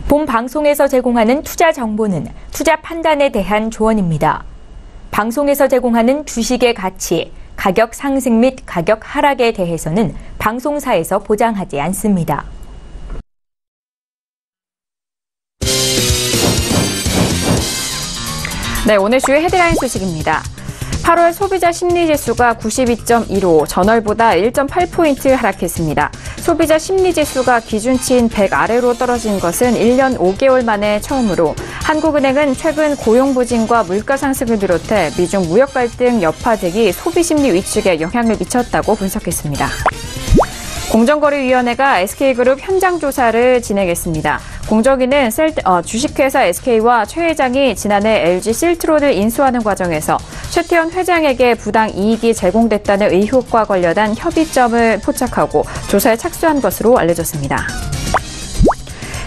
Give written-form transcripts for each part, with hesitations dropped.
본 방송에서 제공하는 투자 정보는 투자 판단에 대한 조언입니다. 방송에서 제공하는 주식의 가치, 가격 상승 및 가격 하락에 대해서는 방송사에서 보장하지 않습니다. 네, 오늘 주요 헤드라인 소식입니다. 8월 소비자 심리지수가 92.15, 전월보다 1.8포인트 하락했습니다. 소비자 심리지수가 기준치인 100 아래로 떨어진 것은 1년 5개월 만에 처음으로 한국은행은 최근 고용부진과 물가 상승을 비롯해 미중 무역 갈등 여파 등이 소비심리 위축에 영향을 미쳤다고 분석했습니다. 공정거래위원회가 SK그룹 현장 조사를 진행했습니다. 공정위는 주식회사 SK와 최 회장이 지난해 LG 실트론을 인수하는 과정에서 최태원 회장에게 부당 이익이 제공됐다는 의혹과 관련한 협의점을 포착하고 조사에 착수한 것으로 알려졌습니다.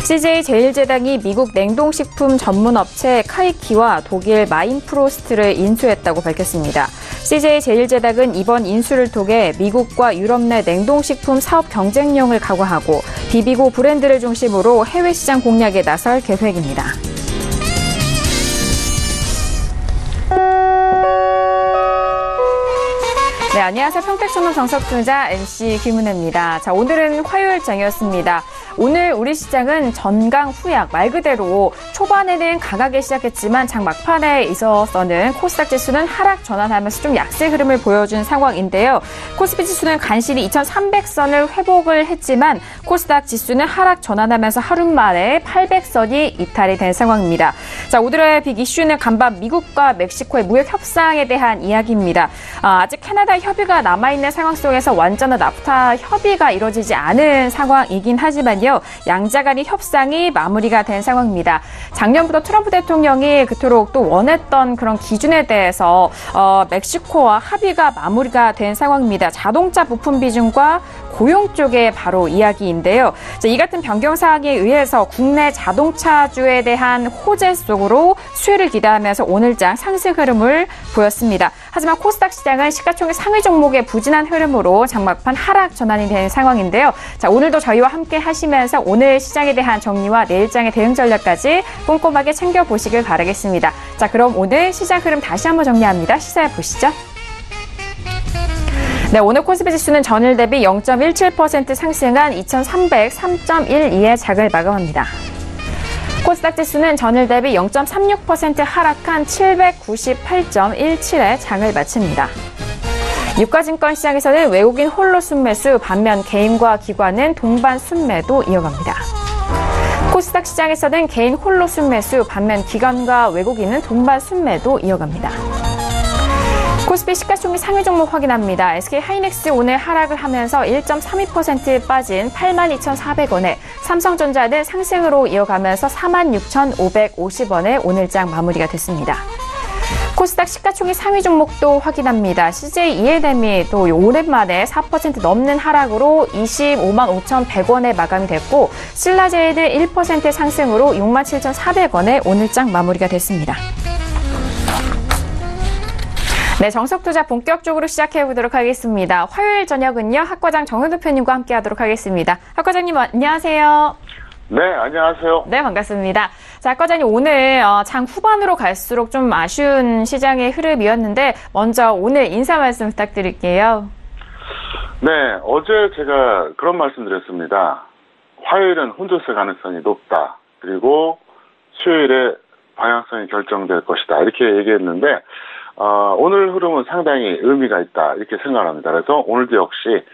CJ제일제당이 미국 냉동식품 전문업체 카이키와 독일 마인프로스트를 인수했다고 밝혔습니다. CJ제일제당은 이번 인수를 통해 미국과 유럽 내 냉동식품 사업 경쟁력을 강화하고 비비고 브랜드를 중심으로 해외 시장 공략에 나설 계획입니다. 네, 안녕하세요. 평택선언 정석투자 MC 김은혜입니다. 자, 오늘은 화요일장이었습니다. 오늘 우리 시장은 전강 후약, 말 그대로 초반에는 강하게 시작했지만 장 막판에 있어서는 코스닥 지수는 하락 전환하면서 좀 약세 흐름을 보여준 상황인데요. 코스피 지수는 간신히 2300선을 회복을 했지만 코스닥 지수는 하락 전환하면서 하루 만에 800선이 이탈이 된 상황입니다. 자, 오늘의 빅 이슈는 간밤 미국과 멕시코의 무역 협상에 대한 이야기입니다. 아직 캐나다 협의가 남아있는 상황 속에서 완전한 나프타 협의가 이루어지지 않은 상황이긴 하지만요. 양자 간의 협상이 마무리가 된 상황입니다. 작년부터 트럼프 대통령이 그토록 또 원했던 그런 기준에 대해서 멕시코와 합의가 마무리가 된 상황입니다. 자동차 부품 비중과 고용 쪽의 바로 이야기인데요. 이 같은 변경 사항에 의해서 국내 자동차주에 대한 호재 속으로 수혜를 기대하면서 오늘장 상승 흐름을 보였습니다. 하지만 코스닥 시장은 시가총액 상위 종목의 부진한 흐름으로 장막판 하락 전환이 된 상황인데요. 자, 오늘도 저희와 함께 하시면서 오늘 시장에 대한 정리와 내일장의 대응 전략까지 꼼꼼하게 챙겨보시길 바라겠습니다. 자, 그럼 오늘 시장 흐름 다시 한번 정리합니다. 시사해 보시죠. 네, 오늘 코스피 지수는 전일 대비 0.17% 상승한 2303.12의 장을 마감합니다. 코스닥 지수는 전일 대비 0.36% 하락한 798.17의 장을 마칩니다. 유가증권 시장에서는 외국인 홀로 순매수, 반면 개인과 기관은 동반 순매도 이어갑니다. 코스닥 시장에서는 개인 홀로 순매수, 반면 기관과 외국인은 동반 순매도 이어갑니다. 코스피 시가총액 상위 종목 확인합니다. SK하이닉스 오늘 하락을 하면서 1.32% 빠진 82,400원에 삼성전자는 상승으로 이어가면서 46,550원에 오늘장 마무리가 됐습니다. 코스닥 시가총액 상위 종목도 확인합니다. CJ-ENM이 또 오랜만에 4% 넘는 하락으로 25만 5,100원에 마감이 됐고 신라제일은 1% 상승으로 67,400원에 오늘장 마무리가 됐습니다. 네, 정석투자 본격적으로 시작해보도록 하겠습니다. 화요일 저녁은요, 학과장 정현 대표님과 함께하도록 하겠습니다. 학과장님 안녕하세요. 네, 안녕하세요. 네, 반갑습니다. 자, 학과장님 오늘 장 후반으로 갈수록 좀 아쉬운 시장의 흐름이었는데 먼저 오늘 인사 말씀 부탁드릴게요. 네, 어제 제가 그런 말씀 드렸습니다. 화요일은 혼조세 가능성이 높다. 그리고 수요일에 방향성이 결정될 것이다. 이렇게 얘기했는데 오늘 흐름은 상당히 의미가 있다. 이렇게 생각합니다. 그래서 오늘도 역시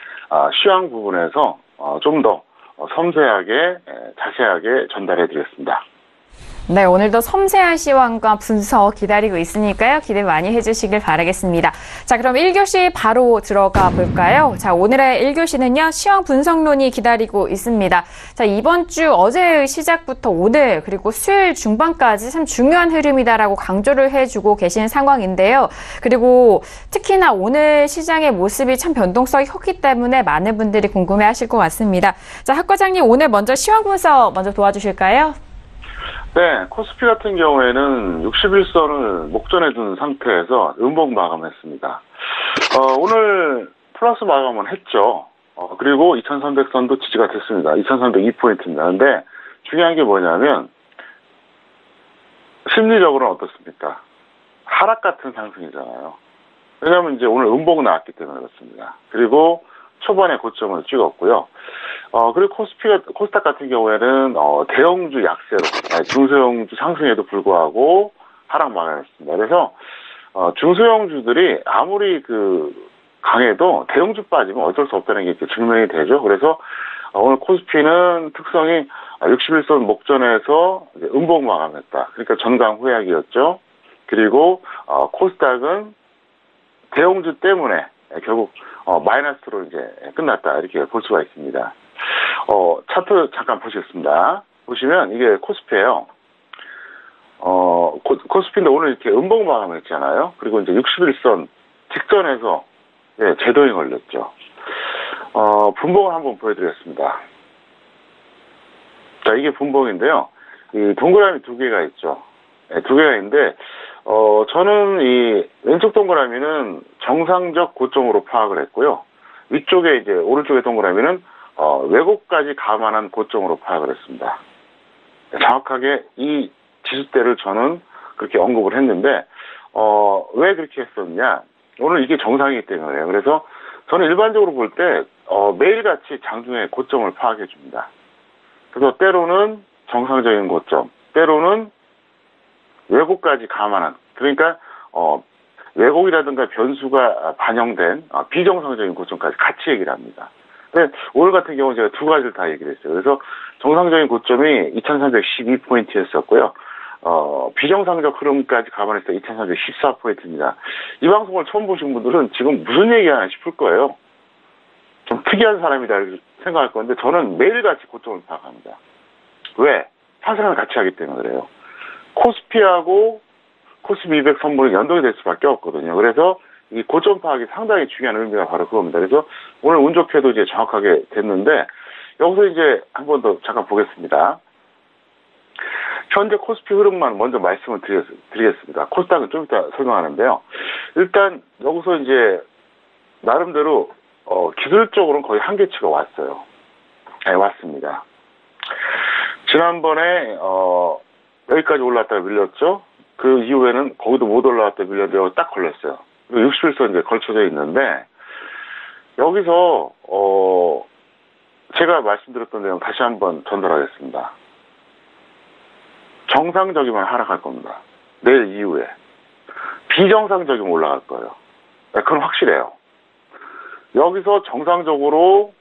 시황 부분에서 좀 더 섬세하게 자세하게 전달해 드렸습니다. 네, 오늘도 섬세한 시황과 분석 기다리고 있으니까요. 기대 많이 해주시길 바라겠습니다. 자, 그럼 1교시 바로 들어가 볼까요? 자, 오늘의 1교시는요. 시황 분석론이 기다리고 있습니다. 자, 이번 주 어제의 시작부터 오늘 그리고 수요일 중반까지 참 중요한 흐름이다라고 강조를 해주고 계신 상황인데요. 그리고 특히나 오늘 시장의 모습이 참 변동성이 컸기 때문에 많은 분들이 궁금해하실 것 같습니다. 자, 학 과장님 오늘 먼저 시황 분석 먼저 도와주실까요? 네, 코스피 같은 경우에는 61선을 목전에 둔 상태에서 음봉 마감했습니다. 오늘 플러스 마감은 했죠. 그리고 2300선도 지지가 됐습니다. 2302포인트입니다. 근데 중요한 게 뭐냐면 심리적으로는 어떻습니까? 하락 같은 상승이잖아요. 왜냐하면 이제 오늘 음봉 나왔기 때문에 그렇습니다. 그리고 초반에 고점을 찍었고요. 그리고 코스닥 같은 경우에는 대형주 약세로 중소형주 상승에도 불구하고 하락 마감했습니다. 그래서 중소형주들이 아무리 강해도 대형주 빠지면 어쩔 수 없다는 게 이렇게 증명이 되죠. 그래서 오늘 코스피는 특성이 61선 목전에서 음봉 마감했다. 그러니까 전강 후약이었죠. 그리고 코스닥은 대형주 때문에 결국 마이너스로 이제 끝났다. 이렇게 볼 수가 있습니다. 차트 잠깐 보시겠습니다. 보시면 이게 코스피예요. 코스피인데 오늘 이렇게 음봉 마감했잖아요. 그리고 이제 61선 직전에서 제동이 걸렸죠. 분봉을 한번 보여드리겠습니다. 자, 이게 분봉인데요. 이 동그라미 두 개가 있죠. 두 개가 있는데, 저는 이 왼쪽 동그라미는 정상적 고점으로 파악을 했고요. 위쪽에 이제 오른쪽의 동그라미는 왜곡까지 감안한 고점으로 파악을 했습니다. 정확하게 이 지수대를 저는 그렇게 언급을 했는데, 왜 그렇게 했었냐? 오늘 이게 정상이기 때문에 그래요. 그래서 저는 일반적으로 볼 때, 매일같이 장중에 고점을 파악해 줍니다. 그래서 때로는 정상적인 고점, 때로는 왜곡까지 감안한, 그러니까, 왜곡이라든가 변수가 반영된 비정상적인 고점까지 같이 얘기를 합니다. 근데 오늘 같은 경우는 제가 두 가지를 다 얘기를 했어요. 그래서 정상적인 고점이 2312포인트였었고요. 비정상적 흐름까지 감안해서 2314포인트입니다. 이 방송을 처음 보신 분들은 지금 무슨 얘기하나 싶을 거예요. 좀 특이한 사람이다 이렇게 생각할 건데 저는 매일같이 고점을 파악합니다. 왜? 파생을 같이 하기 때문에 그래요. 코스피하고 코스피 200 선물이 연동이 될 수밖에 없거든요. 그래서 이 고점 파악이 상당히 중요한 의미가 바로 그겁니다. 그래서 오늘 운 좋게도 이제 정확하게 됐는데 여기서 이제 한 번 더 잠깐 보겠습니다. 현재 코스피 흐름만 먼저 말씀을 드리겠습니다. 코스닥은 좀 이따 설명하는데요. 일단 여기서 이제 나름대로 기술적으로는 거의 한계치가 왔어요. 네, 왔습니다. 지난번에 여기까지 올라왔다가 밀렸죠. 그 이후에는 거기도 못 올라왔다가 밀렸는데 딱 걸렸어요. 그리고 61선 이제 걸쳐져 있는데 여기서 제가 말씀드렸던 내용 다시 한번 전달하겠습니다. 정상적이면 하락할 겁니다. 내일 이후에. 비정상적이면 올라갈 거예요. 그건 확실해요. 여기서 정상적으로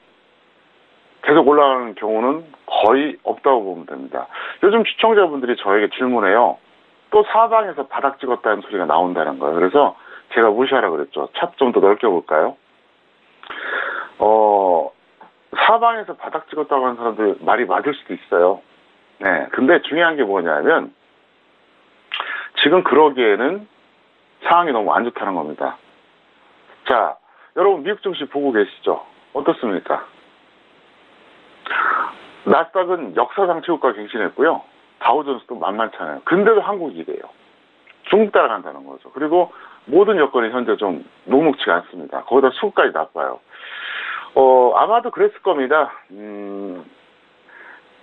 계속 올라가는 경우는 거의 없다고 보면 됩니다. 요즘 시청자분들이 저에게 질문해요. 또 사방에서 바닥 찍었다는 소리가 나온다는 거예요. 그래서 제가 무시하라 그랬죠. 차 좀 더 넓게 볼까요? 사방에서 바닥 찍었다고 하는 사람들 말이 맞을 수도 있어요. 네. 근데 중요한 게 뭐냐면, 지금 그러기에는 상황이 너무 안 좋다는 겁니다. 자, 여러분 미국 증시 보고 계시죠? 어떻습니까? 나스닥은 역사상 최고가 갱신했고요. 다우존스도 만만찮아요. 근데도 한국이 이래요. 중국 따라간다는 거죠. 그리고 모든 여건이 현재 좀 녹록지가 않습니다. 거기다 수급까지 나빠요. 아마도 그랬을 겁니다.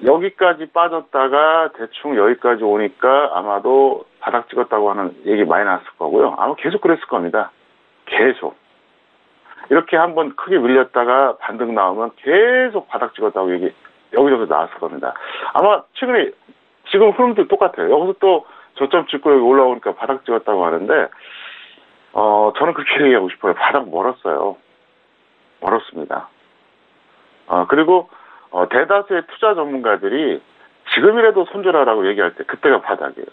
여기까지 빠졌다가 대충 여기까지 오니까 아마도 바닥 찍었다고 하는 얘기 많이 나왔을 거고요. 아마 계속 그랬을 겁니다. 계속. 이렇게 한번 크게 밀렸다가 반등 나오면 계속 바닥 찍었다고 얘기 여기저기 나왔을 겁니다. 아마 지금 흐름도 똑같아요. 여기서 또 저점 찍고 여기 올라오니까 바닥 찍었다고 하는데 저는 그렇게 얘기하고 싶어요. 바닥 멀었어요. 멀었습니다. 그리고 대다수의 투자 전문가들이 지금이라도 손절하라고 얘기할 때 그때가 바닥이에요.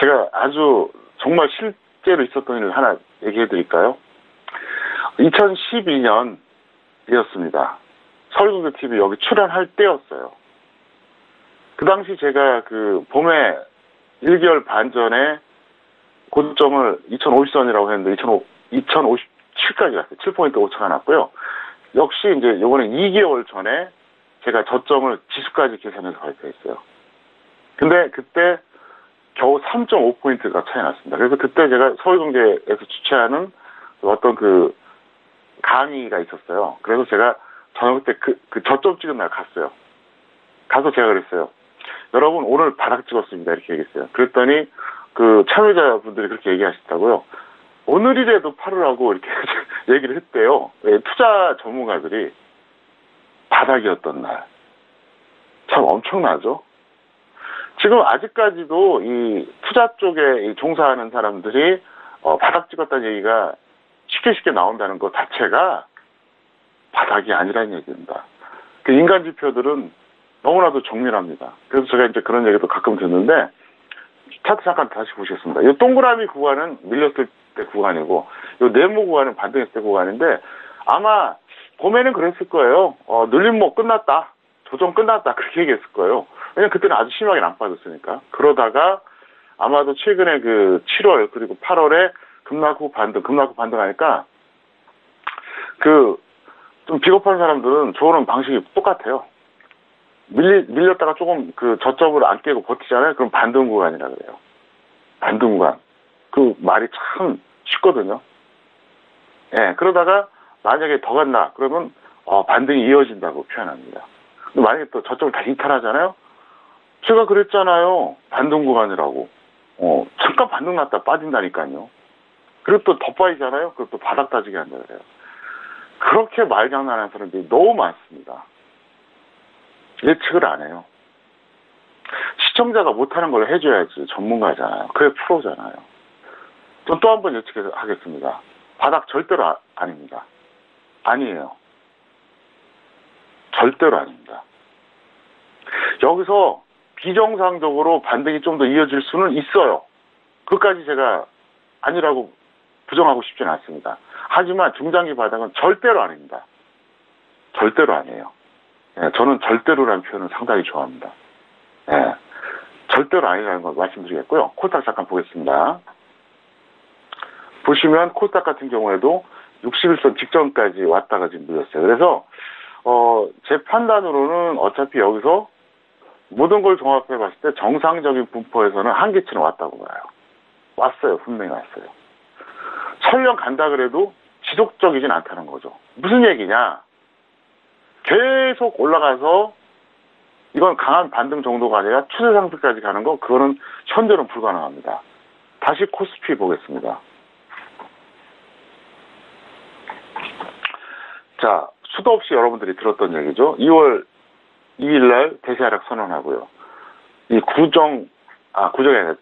제가 아주 정말 실제로 있었던 일을 하나 얘기해 드릴까요? 2012년이었습니다. 서울경제TV 여기 출연할 때였어요. 그 당시 제가 그 봄에 1개월 반 전에 고점을 2050선이라고 했는데 2057까지 갔어요. 7포인트 5차가 났고요. 역시 이제 요번에 2개월 전에 제가 저점을 지수까지 계산해서 발표했어요. 근데 그때 겨우 3.5포인트가 차이 났습니다. 그래서 그때 제가 서울경제에서 주최하는 어떤 그 강의가 있었어요. 그래서 제가 저녁 때 그 저점 찍은 날 갔어요. 가서 제가 그랬어요. 여러분 오늘 바닥 찍었습니다. 이렇게 얘기했어요. 그랬더니 그 참여자분들이 그렇게 얘기하시더라고요. 오늘이라도 팔으라고 이렇게 얘기를 했대요. 투자 전문가들이 바닥이었던 날. 참 엄청나죠? 지금 아직까지도 이 투자 쪽에 종사하는 사람들이 바닥 찍었다는 얘기가 쉽게 나온다는 것 자체가 바닥이 아니라는 얘기입니다. 그 인간 지표들은 너무나도 정밀합니다. 그래서 제가 이제 그런 얘기도 가끔 듣는데, 차트 잠깐 다시 보시겠습니다. 이 동그라미 구간은 밀렸을 때 구간이고, 이 네모 구간은 반등했을 때 구간인데, 아마 봄에는 그랬을 거예요. 눌림목 끝났다. 조정 끝났다. 그렇게 얘기했을 거예요. 왜냐면 그때는 아주 심하게 안 빠졌으니까. 그러다가 아마도 최근에 그 7월 그리고 8월에 급락 후 반등하니까 좀 비겁한 사람들은 좋아하는 방식이 똑같아요. 밀렸다가 조금 그 저점을 안 깨고 버티잖아요. 그럼 반등 구간이라 그래요. 반등 구간. 그 말이 참 쉽거든요. 예, 그러다가 만약에 더 간다. 그러면 반등이 이어진다고 표현합니다. 근데 만약에 또 저점을 다시 이탈하잖아요. 제가 그랬잖아요. 반등 구간이라고. 잠깐 반등 났다 빠진다니까요. 그리고 또 더 빠지잖아요. 그리고 또 바닥 따지게 한다 그래요. 그렇게 말장난하는 사람들이 너무 많습니다. 예측을 안 해요. 시청자가 못하는 걸 해줘야지 전문가잖아요. 그게 프로잖아요. 또 한 번 예측하겠습니다. 바닥 절대로 아닙니다. 아니에요. 절대로 아닙니다. 여기서 비정상적으로 반등이 좀 더 이어질 수는 있어요. 그것까지 제가 아니라고 부정하고 싶지는 않습니다. 하지만 중장기 바닥은 절대로 아닙니다. 절대로 아니에요. 예, 저는 절대로라는 표현을 상당히 좋아합니다. 예, 절대로 아니라는 걸 말씀드리겠고요. 코스닥 잠깐 보겠습니다. 보시면 코스닥 같은 경우에도 61선 직전까지 왔다가 지금 밀렸어요. 그래서 제 판단으로는 어차피 여기서 모든 걸 종합해 봤을 때 정상적인 분포에서는 한계치는 왔다고 봐요. 왔어요. 분명히 왔어요. 설령 간다 그래도 지속적이진 않다는 거죠. 무슨 얘기냐? 계속 올라가서 이건 강한 반등 정도가 아니라 추세 상승까지 가는 거, 그거는 현재는 불가능합니다. 다시 코스피 보겠습니다. 자, 수도 없이 여러분들이 들었던 얘기죠. 2월 2일 날 대세 하락 선언하고요. 이 구정이 아니라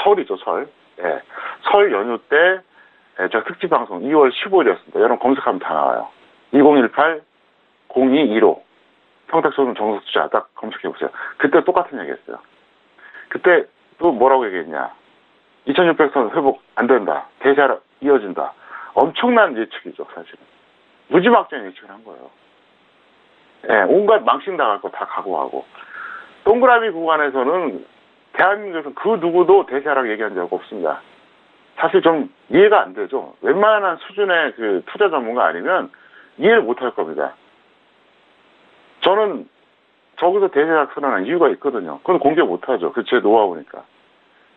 설이죠, 설. 예. 설 연휴 때 저 특집 방송 2월 15일이었습니다. 여러분 검색하면 다 나와요. 2018-0215 평택소는 정석투자 딱 검색해보세요. 그때 똑같은 얘기 했어요. 그때 또 뭐라고 얘기했냐. 2600선 회복 안 된다. 대세 하락 이어진다. 엄청난 예측이죠, 사실은. 무지막지한 예측을 한 거예요. 예, 온갖 망신 당할 거 다 각오하고. 동그라미 구간에서는 대한민국에서 그 누구도 대세 하락 얘기한 적 없습니다. 사실 좀 이해가 안 되죠. 웬만한 수준의 그 투자 전문가 아니면 이해를 못 할 겁니다. 저는 저기서 대세 하락 선언한 이유가 있거든요. 그건 공개 못 하죠. 그 제 노하우니까.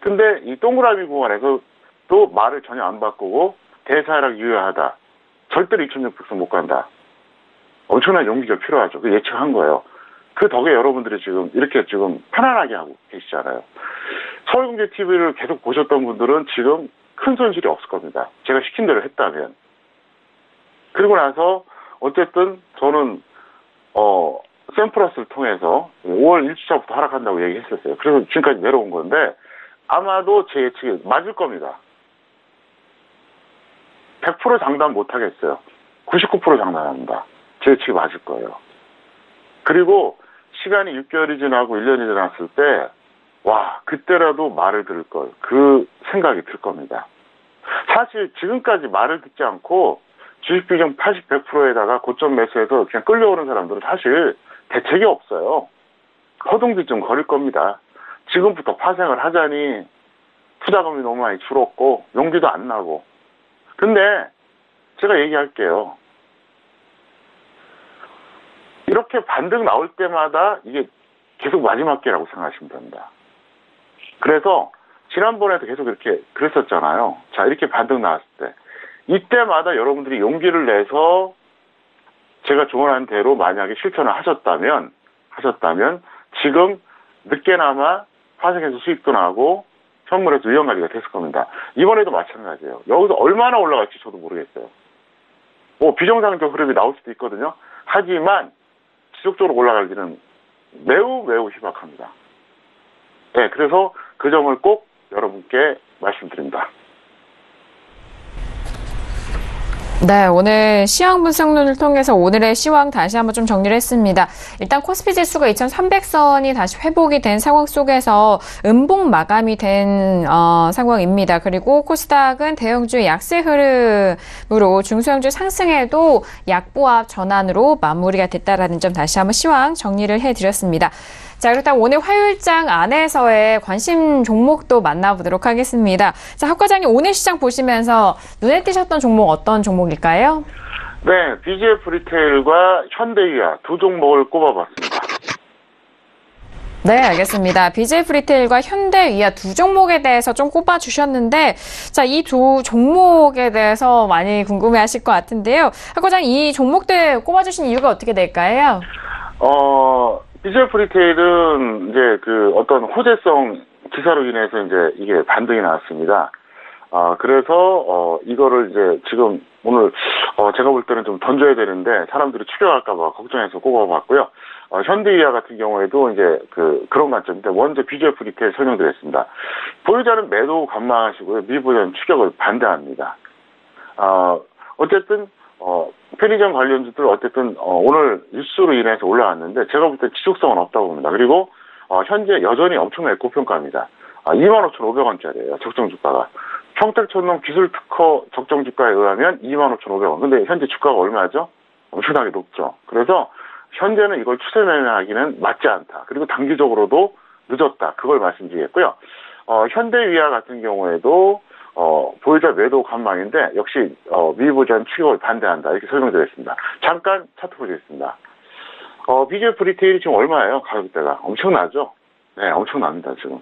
근데 이 동그라미 구간에서 또 말을 전혀 안 바꾸고 대세 하락 유효하다. 절대로 2600선 못 간다. 엄청난 용기가 필요하죠. 그 예측한 거예요. 그 덕에 여러분들이 지금 이렇게 지금 편안하게 하고 계시잖아요. 서울경제TV를 계속 보셨던 분들은 지금 큰 손실이 없을 겁니다. 제가 시킨 대로 했다면. 그리고 나서 어쨌든 저는 샘플러스를 통해서 5월 1주차부터 하락한다고 얘기했었어요. 그래서 지금까지 내려온 건데 아마도 제 예측이 맞을 겁니다. 100% 장담 못 하겠어요. 99% 장담합니다. 제 예측이 맞을 거예요. 그리고 시간이 6개월이 지나고 1년이 지났을 때 와, 그때라도 말을 들을 걸. 그 생각이 들 겁니다. 사실 지금까지 말을 듣지 않고 주식 비중 80, 100%에다가 고점 매수해서 그냥 끌려오는 사람들은 사실 대책이 없어요. 허둥지 좀 거릴 겁니다. 지금부터 파생을 하자니 투자금이 너무 많이 줄었고 용기도 안 나고. 근데 제가 얘기할게요. 이렇게 반등 나올 때마다 이게 계속 마지막 기회라고 생각하시면 됩니다. 그래서 지난번에도 계속 이렇게 그랬었잖아요. 자, 이렇게 반등 나왔을 때 이때마다 여러분들이 용기를 내서 제가 조언한 대로 만약에 실천을 하셨다면 지금 늦게나마 파생해서 수익도 나고 현물에서 위험 관리가 됐을 겁니다. 이번에도 마찬가지예요. 여기서 얼마나 올라갈지 저도 모르겠어요. 뭐 비정상적 흐름이 나올 수도 있거든요. 하지만 지속적으로 올라가기는 매우 희박합니다. 네, 그래서 그 점을 꼭 여러분께 말씀드립니다. 네, 오늘 시황 분석론을 통해서 오늘의 시황 다시 한번 좀 정리를 했습니다. 일단 코스피 지수가 2300선이 다시 회복이 된 상황 속에서 음봉 마감이 된 상황입니다. 그리고 코스닥은 대형주의 약세 흐름으로 중소형주 상승에도 약보합 전환으로 마무리가 됐다라는 점 다시 한번 시황 정리를 해드렸습니다. 자, 그렇다면 오늘 화요일장 안에서의 관심 종목도 만나보도록 하겠습니다. 자, 학 과장님 오늘 시장 보시면서 눈에 띄셨던 종목 어떤 종목일까요? 네, BGF 리테일과 현대위아 두 종목을 꼽아봤습니다. 네, 알겠습니다. BGF 리테일과 현대위아 두 종목에 대해서 좀 꼽아주셨는데, 자, 이 두 종목에 대해서 많이 궁금해하실 것 같은데요. 학 과장님 이 종목들 꼽아주신 이유가 어떻게 될까요? BGF 리테일은 이제 그 어떤 호재성 기사로 인해서 이제 이게 반등이 나왔습니다. 그래서 이거를 이제 지금 오늘 제가 볼 때는 좀 던져야 되는데 사람들이 추격할까봐 걱정해서 꼽아봤고요. 현대위아 같은 경우에도 이제 그런 관점인데 먼저 BGF 리테일 설명드렸습니다. 보유자는 매도 관망하시고요. 미보유자는 추격을 반대합니다. 어쨌든 편의점 관련주들 어쨌든 오늘 뉴스로 인해서 올라왔는데 제가 볼 때 지속성은 없다고 봅니다. 그리고 현재 여전히 엄청나게 고평가입니다. 25,500원짜리예요. 적정 주가가. 평택촌농 기술 특허 적정 주가에 의하면 25,500원. 근데 현재 주가가 얼마죠? 엄청나게 높죠. 그래서 현재는 이걸 추세 매매하기는 맞지 않다. 그리고 단기적으로도 늦었다. 그걸 말씀드리겠고요. 현대위아 같은 경우에도 보유자 매도 관망인데 역시 미보유자는 추격을 반대한다. 이렇게 설명드렸습니다. 잠깐 차트 보시겠습니다. BGF 리테일이 지금 얼마예요? 가격대가 엄청나죠? 네, 엄청납니다. 지금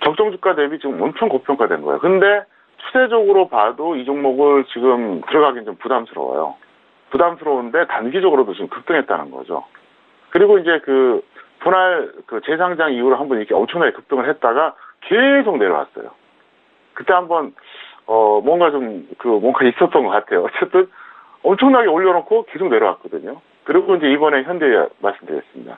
적정 주가 대비 지금 엄청 고평가된 거예요. 근데 추세적으로 봐도 이 종목을 지금 들어가긴 좀 부담스러워요. 부담스러운데 단기적으로도 지금 급등했다는 거죠. 그리고 이제 분할 재상장 이후로 한번 이렇게 엄청나게 급등을 했다가 계속 내려왔어요. 그때 한번 뭔가 있었던 것 같아요. 어쨌든 엄청나게 올려놓고 계속 내려왔거든요. 그리고 이제 이번에 현대위아 말씀드렸습니다.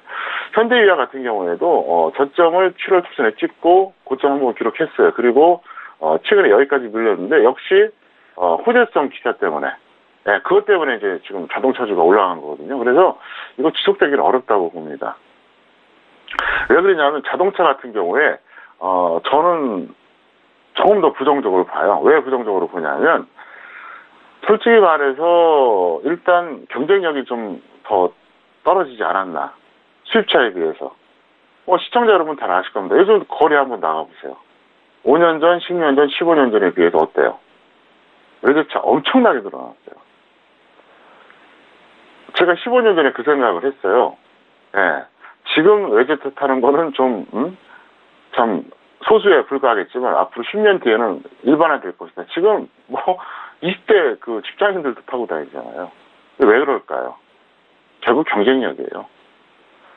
현대위아 같은 경우에도 저점을 7월 초순에 찍고 고점 한번 기록했어요. 그리고 최근에 여기까지 밀렸는데 역시 호재성 기사 때문에 그것 때문에 이제 지금 자동차주가 올라간 거거든요. 그래서 이거 지속되기는 어렵다고 봅니다. 왜 그러냐면 자동차 같은 경우에 저는 조금 더 부정적으로 봐요. 왜 부정적으로 보냐면 솔직히 말해서 일단 경쟁력이 좀 더 떨어지지 않았나. 수입차에 비해서. 시청자 여러분 다 아실 겁니다. 요즘 거리 한번 나가보세요. 5년 전, 10년 전, 15년 전에 비해서 어때요? 외제차 엄청나게 늘어났어요. 제가 15년 전에 그 생각을 했어요. 네. 지금 외제차 타는 거는 참 소수에 불과하겠지만 앞으로 10년 뒤에는 일반화될 것이다. 지금 20대 직장인들도 타고 다니잖아요. 왜 그럴까요? 결국 경쟁력이에요.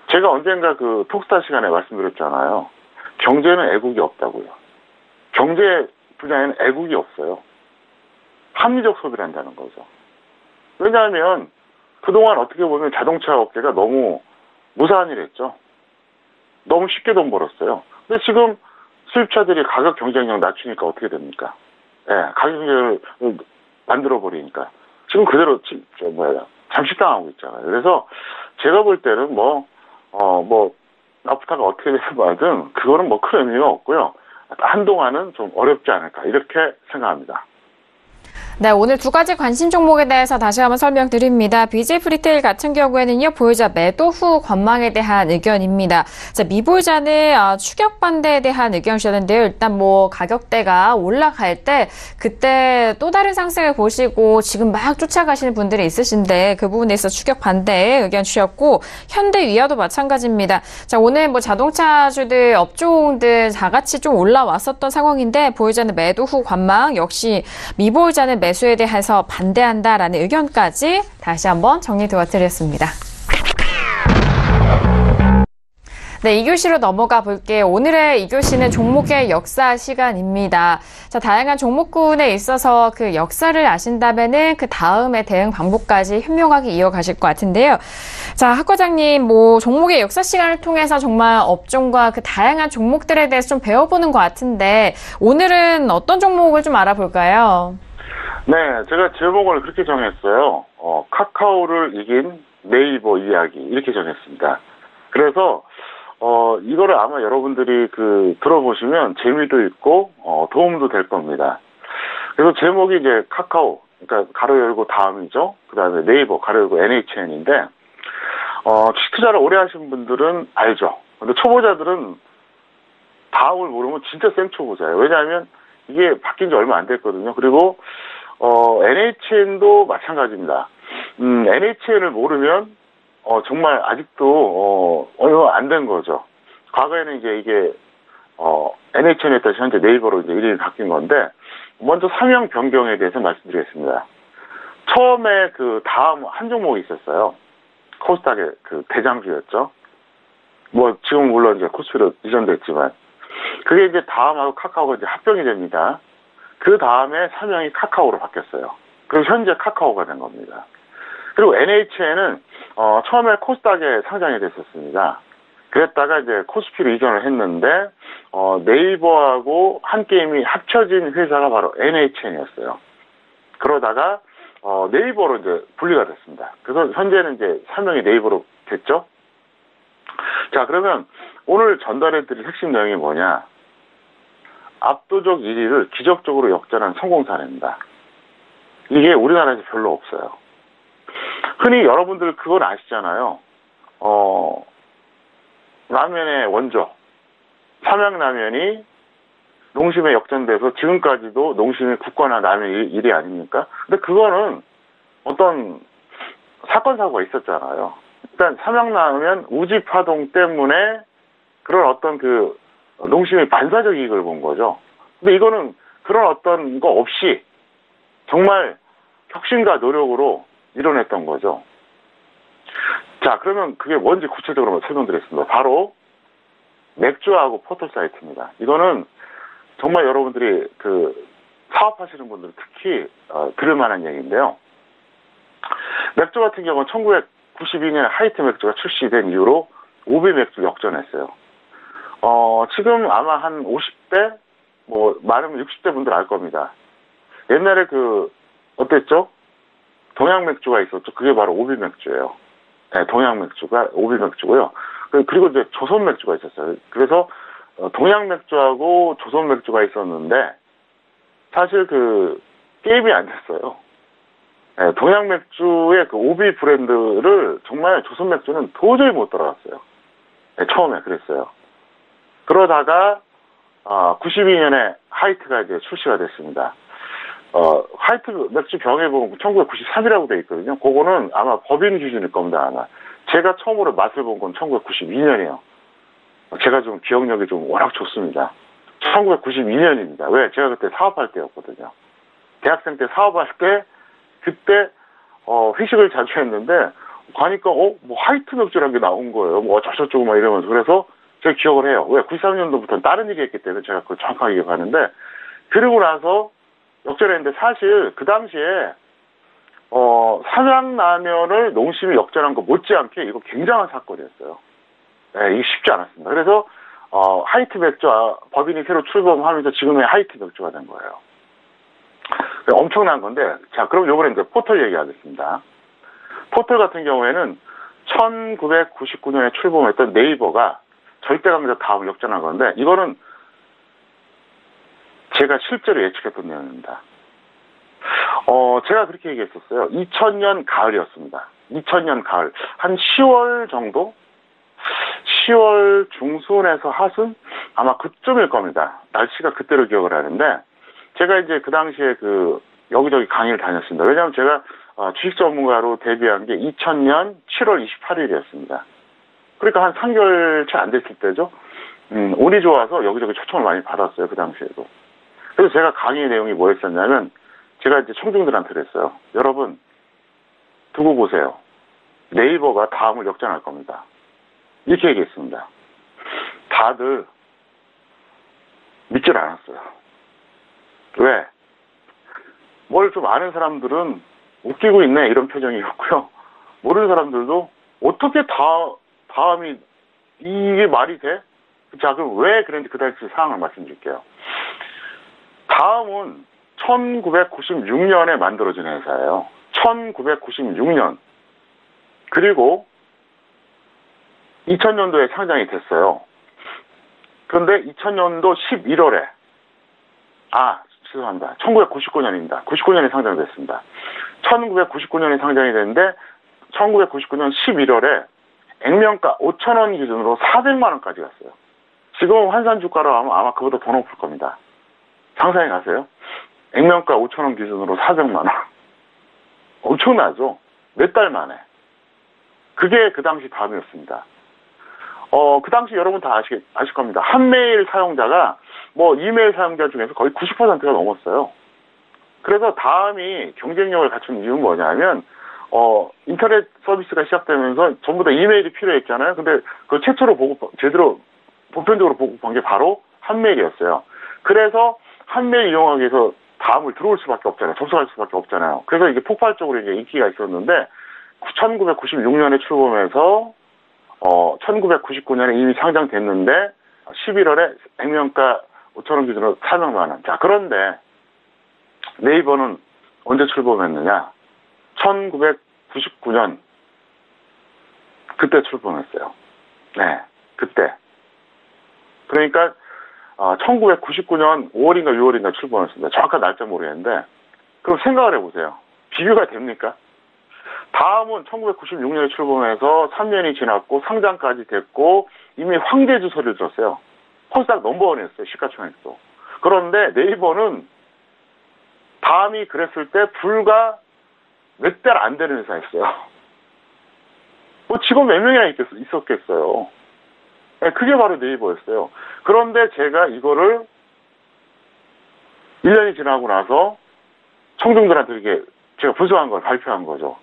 제가 언젠가 톡스타 시간에 말씀드렸잖아요. 경제는 애국이 없다고요. 경제 분야에는 애국이 없어요. 합리적 소비를 한다는 거죠. 왜냐하면 그동안 어떻게 보면 자동차 업계가 너무 무사한 일을 했죠. 너무 쉽게 돈 벌었어요. 근데 지금 수입차들이 가격 경쟁력 낮추니까 어떻게 됩니까? 가격 경쟁력을 만들어버리니까. 지금 그대로, 잠식당하고 있잖아요. 그래서 제가 볼 때는 나프타가 어떻게 되든 그거는 큰 의미가 없고요. 한동안은 좀 어렵지 않을까. 이렇게 생각합니다. 네, 오늘 두 가지 관심 종목에 대해서 다시 한번 설명드립니다. BGF 리테일 같은 경우에는요, 보유자 매도 후 관망에 대한 의견입니다. 자, 미보유자는 추격 반대에 대한 의견 주셨는데요. 일단 가격대가 올라갈 때 그때 또 다른 상승을 보시고 지금 막 쫓아가시는 분들이 있으신데 그 부분에 있어서 추격 반대의 의견 주셨고, 현대위아도 마찬가지입니다. 자, 오늘 자동차주들, 업종들 다 같이 좀 올라왔었던 상황인데 보유자는 매도 후 관망, 역시 미보유자는 매수에 대해서 반대한다라는 의견까지 다시 한번 정리되어 드렸습니다. 네, 2교시로 넘어가 볼게요. 오늘의 2교시는 종목의 역사 시간입니다. 자, 다양한 종목군에 있어서 그 역사를 아신다면은 그 다음에 대응 방법까지 현명하게 이어가실 것 같은데요. 자, 학 과장님, 종목의 역사 시간을 통해서 정말 업종과 그 다양한 종목들에 대해서 좀 배워보는 것 같은데, 오늘은 어떤 종목을 좀 알아볼까요? 네, 제가 제목을 그렇게 정했어요. 카카오를 이긴 네이버 이야기, 이렇게 정했습니다. 그래서 이거를 아마 여러분들이 들어보시면 재미도 있고 도움도 될 겁니다. 그래서 제목이 이제 카카오, 그러니까 가로 열고 다음이죠. 그 다음에 네이버 가로 열고 NHN인데 주식 투자를 오래 하신 분들은 알죠. 근데 초보자들은 다음을 모르면 진짜 생초보자예요. 왜냐하면 이게 바뀐 지 얼마 안 됐거든요. 그리고 NHN도 마찬가지입니다. NHN을 모르면 정말 아직도 얼마 안 된 거죠. 과거에는 이제 이게 NHN에 따라서 현재 네이버로 이제 이름이 바뀐 건데, 먼저 상형 변경에 대해서 말씀드리겠습니다. 처음에 다음 한 종목이 있었어요. 코스닥의 대장주였죠. 지금 물론 이제 코스피로 이전됐지만, 그게 이제 다음하고 카카오가 이제 합병이 됩니다. 그 다음에 사명이 카카오로 바뀌었어요. 그래서 현재 카카오가 된 겁니다. 그리고 NHN은 처음에 코스닥에 상장이 됐었습니다. 그랬다가 이제 코스피로 이전을 했는데 네이버하고 한 게임이 합쳐진 회사가 바로 NHN이었어요. 그러다가 네이버로 이제 분리가 됐습니다. 그래서 현재는 이제 사명이 네이버로 됐죠. 자, 그러면 오늘 전달해드릴 핵심 내용이 뭐냐? 압도적 1위를 기적적으로 역전한 성공 사례입니다. 이게 우리나라에서 별로 없어요. 흔히 여러분들 그걸 아시잖아요. 라면의 원조, 삼양라면이 농심에 역전돼서 지금까지도 농심이 굳건한 라면 1위 아닙니까? 근데 그거는 어떤 사건, 사고가 있었잖아요. 일단 삼양라면 우지파동 때문에 그런 어떤 농심이 반사적 이익을 본 거죠. 근데 이거는 그런 어떤 거 없이 정말 혁신과 노력으로 이뤄냈던 거죠. 자, 그러면 그게 뭔지 구체적으로 설명드리겠습니다. 바로 맥주하고 포털 사이트입니다. 이거는 정말 여러분들이 사업하시는 분들 특히 들을 만한 얘기인데요. 맥주 같은 경우는 1992년에 하이트 맥주가 출시된 이후로 오비 맥주 역전했어요. 지금 아마 한 50대, 많으면 60대 분들 알 겁니다. 옛날에 어땠죠? 동양 맥주가 있었죠. 그게 바로 오비 맥주예요. 네, 동양 맥주가 오비 맥주고요. 그리고 이제 조선 맥주가 있었어요. 그래서 동양 맥주하고 조선 맥주가 있었는데 사실 게임이 안 됐어요. 네, 동양 맥주의 오비 브랜드를 정말 조선 맥주는 도저히 못 따라갔어요. 네, 처음에 그랬어요. 그러다가 92년에 하이트가 이제 출시가 됐습니다. 화이트 맥주 병에 보면 1993이라고 되어 있거든요. 그거는 아마 법인 기준일 겁니다, 아마. 제가 처음으로 맛을 본 건 1992년이에요. 제가 좀 기억력이 좀 워낙 좋습니다. 1992년입니다. 왜? 제가 그때 사업할 때였거든요. 대학생 때 사업할 때, 그때, 회식을 자주 했는데, 가니까, 화이트 맥주라는 게 나온 거예요. 어쩌고저쩌고 막 이러면서. 그래서 제가 기억을 해요. 왜? 93년도부터는 다른 얘기 했기 때문에 제가 그걸 정확하게 기억하는데, 그리고 나서, 역전했는데 사실 그 당시에 삼양라면을 농심이 역전한 거 못지않게 이거 굉장한 사건이었어요. 네, 이게 쉽지 않았습니다. 그래서 하이트 맥주 법인이 새로 출범하면서 지금의 하이트 맥주가 된 거예요. 엄청난 건데, 자, 그럼 요번에 이제 포털 얘기하겠습니다. 포털 같은 경우에는 1999년에 출범했던 네이버가 절대 강자 다음을 역전한 건데, 이거는 제가 실제로 예측했던 내용입니다. 제가 그렇게 얘기했었어요. 2000년 가을이었습니다. 2000년 가을. 한 10월 정도? 10월 중순에서 하순? 아마 그쯤일 겁니다. 날씨가 그때로 기억을 하는데, 제가 이제 그 당시에 여기저기 강의를 다녔습니다. 왜냐하면 제가 주식 전문가로 데뷔한 게 2000년 7월 28일이었습니다. 그러니까 한 3개월 채 안 됐을 때죠. 운이 좋아서 여기저기 초청을 많이 받았어요. 그 당시에도. 그래서 제가 강의 내용이 뭐였었냐면, 제가 이제 청중들한테 그랬어요. 여러분, 두고 보세요. 네이버가 다음을 역전할 겁니다. 이렇게 얘기했습니다. 다들 믿질 않았어요. 왜? 뭘 좀 아는 사람들은 웃기고 있네 이런 표정이었고요. 모르는 사람들도 어떻게 다음이 이게 말이 돼? 자, 그럼 왜 그랬는지 그 당시 상황을 말씀드릴게요. 다음은 1996년에 만들어진 회사예요. 1996년. 그리고 2000년도에 상장이 됐어요. 그런데 2000년도 11월에 죄송합니다. 1999년입니다. 99년에 상장이 됐습니다. 1999년에 상장이 됐는데 1999년 11월에 액면가 5,000원 기준으로 400만 원까지 갔어요. 지금 환산 주가로 하면 아마 그보다 더 높을 겁니다. 상상해 가세요. 액면가 5,000원 기준으로 400만 원. 엄청나죠? 몇 달 만에. 그게 그 당시 다음이었습니다. 그 당시 여러분 다 아실 겁니다. 한메일 사용자가 이메일 사용자 중에서 거의 90%가 넘었어요. 그래서 다음이 경쟁력을 갖춘 이유는 뭐냐면, 인터넷 서비스가 시작되면서 전부 다 이메일이 필요했잖아요. 근데 그 최초로 제대로 보편적으로 보급한 게 바로 한메일이었어요. 그래서 한메일 이용하기 위해서 다음을 들어올 수밖에 없잖아요. 접속할 수밖에 없잖아요. 그래서 이게 폭발적으로 이제 인기가 있었는데, 1996년에 출범해서 1999년에 이미 상장됐는데 11월에 액면가 5,000원 기준으로 400만 원. 자, 그런데 네이버는 언제 출범했느냐? 1999년 그때 출범했어요. 네, 그때. 그러니까 1999년 5월인가 6월인가 출범했습니다. 정확한 날짜 모르겠는데 그럼 생각을 해보세요. 비교가 됩니까? 다음은 1996년에 출범해서 3년이 지났고 상장까지 됐고 이미 황제 주소를 들었어요. 홀싹 넘버원이었어요. 시가총액도. 그런데 네이버는 다음이 그랬을 때 불과 몇 달 안 되는 회사였어요. 직원 몇 명이나 있었겠어요. 그게 바로 네이버였어요. 그런데 제가 이거를 1년이 지나고 나서 청중들한테 이렇게 제가 부수한 걸 발표한 거죠.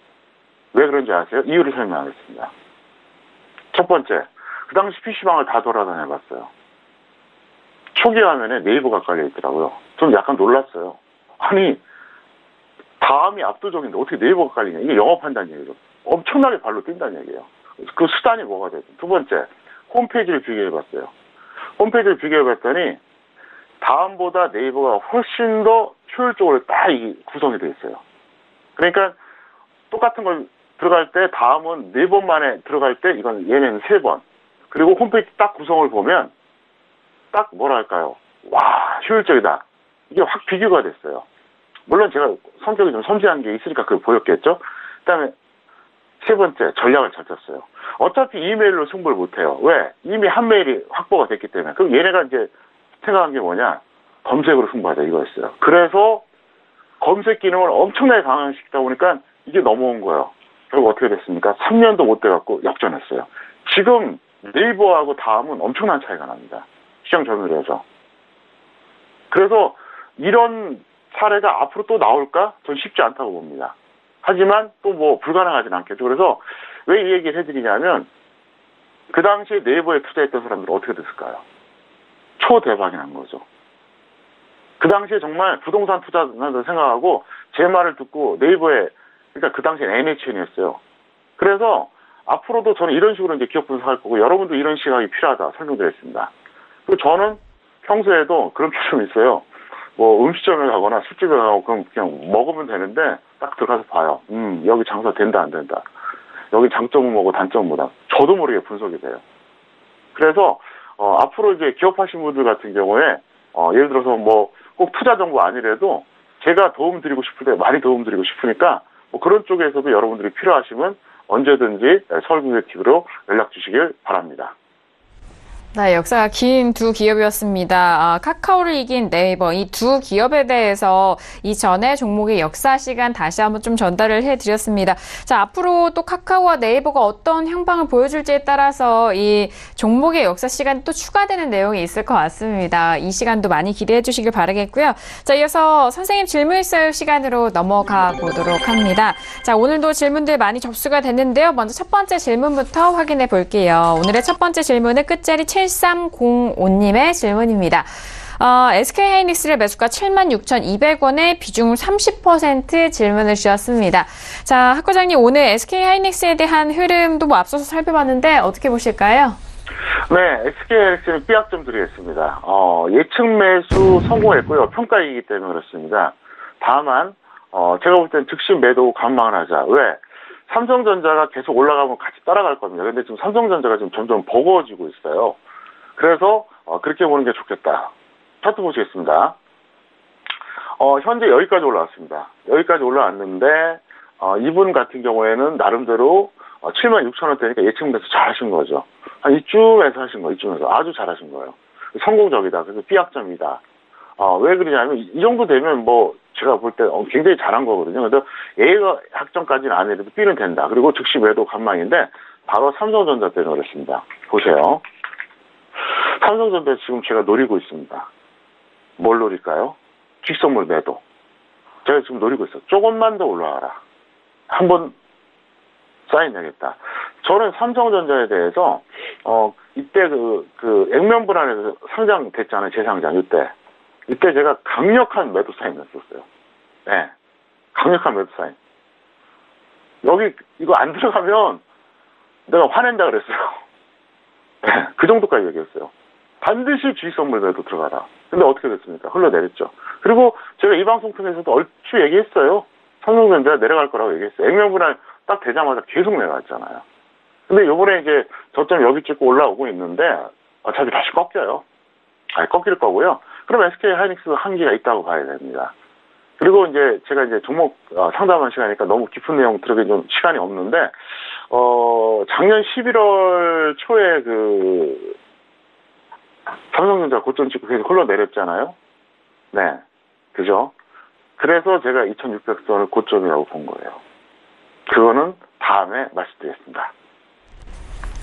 왜 그런지 아세요? 이유를 설명하겠습니다. 첫 번째, 그 당시 PC방을 다 돌아다녀 봤어요. 초기 화면에 네이버가 깔려 있더라고요. 좀 약간 놀랐어요. 아니, 다음이 압도적인데 어떻게 네이버가 깔리냐. 이게 영업한다는 얘기죠. 엄청나게 발로 뛴다는 얘기예요. 그 수단이 뭐가 되든. 두 번째, 홈페이지를 비교해봤어요. 홈페이지를 비교해봤더니 다음보다 네이버가 훨씬 더 효율적으로 딱 구성이 되어 있어요. 그러니까 똑같은 걸 들어갈 때 다음은 4번 만에 들어갈 때 이건 얘는 3번. 그리고 홈페이지 딱 구성을 보면 딱 뭐랄까요. 와, 효율적이다. 이게 확 비교가 됐어요. 물론 제가 성격이 좀 섬세한 게 있으니까 그걸 보였겠죠. 그다음에 세 번째, 전략을 잘 짰어요. 어차피 이메일로 승부를 못해요. 왜? 이미 한 메일이 확보가 됐기 때문에. 그럼 얘네가 이제 생각한 게 뭐냐? 검색으로 승부하자 이거였어요. 그래서 검색 기능을 엄청나게 강화시키다 보니까 이게 넘어온 거예요. 결국 어떻게 됐습니까? 3년도 못 돼갖고 역전했어요. 지금 네이버하고 다음은 엄청난 차이가 납니다. 시장 점유율에서. 그래서 이런 사례가 앞으로 또 나올까? 전 쉽지 않다고 봅니다. 하지만 또 불가능하진 않겠죠. 그래서 왜 이 얘기를 해드리냐면 그 당시에 네이버에 투자했던 사람들은 어떻게 됐을까요? 초대박이 난 거죠. 그 당시에 정말 부동산 투자한다고 생각하고 제 말을 듣고 네이버에, 그러니까 그 당시엔 NHN이었어요. 그래서 앞으로도 저는 이런 식으로 이제 기업 분석할 거고 여러분도 이런 시각이 필요하다 설명드렸습니다. 그리고 저는 평소에도 그런 표정이 있어요. 음식점에 가거나 술집에 가고 그냥 먹으면 되는데 딱 들어가서 봐요. 여기 장사 된다 안 된다. 여기 장점은 뭐고 단점은 뭐다. 저도 모르게 분석이 돼요. 그래서 앞으로 이제 기업하신 분들 같은 경우에 예를 들어서 꼭 투자 정보 아니래도 제가 도움 드리고 싶을 때 많이 도움 드리고 싶으니까 그런 쪽에서도 여러분들이 필요하시면 언제든지 서울국제TV로 연락 주시길 바랍니다. 네, 역사가 긴 두 기업이었습니다. 카카오를 이긴 네이버, 이 두 기업에 대해서 이전에 종목의 역사 시간 다시 한번 좀 전달을 해드렸습니다. 자, 앞으로 또 카카오와 네이버가 어떤 향방을 보여줄지에 따라서 이 종목의 역사 시간이 또 추가되는 내용이 있을 것 같습니다. 이 시간도 많이 기대해 주시길 바라겠고요. 자, 이어서 선생님 질문 있어요 시간으로 넘어가 보도록 합니다. 자, 오늘도 질문들 많이 접수가 됐는데요. 먼저 첫 번째 질문부터 확인해 볼게요. 오늘의 첫 번째 질문은 끝자리 7305님의 질문입니다. SK하이닉스를 매수가 76,200원에 비중 30% 질문을 주셨습니다. 자, 학 과장님 오늘 SK하이닉스에 대한 흐름도 뭐 앞서서 살펴봤는데 어떻게 보실까요? 네, SK하이닉스는 B학점 드리겠습니다. 예측 매수 성공했고요. 평가이기 때문에 그렇습니다. 다만 제가 볼 때는 즉시 매도 관망을 하자. 왜? 삼성전자가 계속 올라가면 같이 따라갈 겁니다. 근데 지금 삼성전자가 지금 점점 버거워지고 있어요. 그래서 그렇게 보는 게 좋겠다. 차트 보시겠습니다. 현재 여기까지 올라왔습니다. 여기까지 올라왔는데 이분 같은 경우에는 나름대로 76,000원대니까 예측 매수 잘 하신 거죠. 한 이쯤에서 하신 거예요. 이쯤에서 아주 잘 하신 거예요. 성공적이다. 그래서 B학점이다. 왜 그러냐면 이 정도 되면 뭐 제가 볼 때 굉장히 잘한 거거든요. 그래서 A가 학점까지는 안 해도 B는 된다. 그리고 즉시 매도 관망인데 바로 삼성전자 때문에 그렇습니다. 보세요. 삼성전자 지금 제가 노리고 있습니다. 뭘 노릴까요? 주식선물 매도. 제가 지금 노리고 있어요. 조금만 더 올라와라. 한번 사인 내겠다. 저는 삼성전자에 대해서 이때 그 액면 불안에서 상장됐잖아요. 재상장 이때 제가 강력한 매도 사인을 썼어요. 네, 강력한 매도 사인. 여기 이거 안 들어가면 내가 화낸다 그랬어요. 네, 그 정도까지 얘기했어요. 반드시 주식선물 매도 들어가라. 근데 어떻게 됐습니까? 흘러내렸죠. 그리고 제가 이 방송 통해서도 얼추 얘기했어요. 삼성전자 내려갈 거라고 얘기했어요. 액면 불안 딱 되자마자 계속 내려갔잖아요. 근데 요번에 이제 저점 여기 찍고 올라오고 있는데 어차피 다시 꺾여요. 꺾일 거고요. 그럼 SK하이닉스 한계가 있다고 봐야 됩니다. 그리고 이제 제가 이제 종목 상담하는 시간이니까 너무 깊은 내용 들어가기 좀 시간이 없는데 작년 11월 초에 그 삼성전자 고점 찍고 계속 흘러내렸잖아요. 네, 그죠? 그래서 제가 2,600선을 고점이라고 본 거예요. 그거는 다음에 말씀드리겠습니다.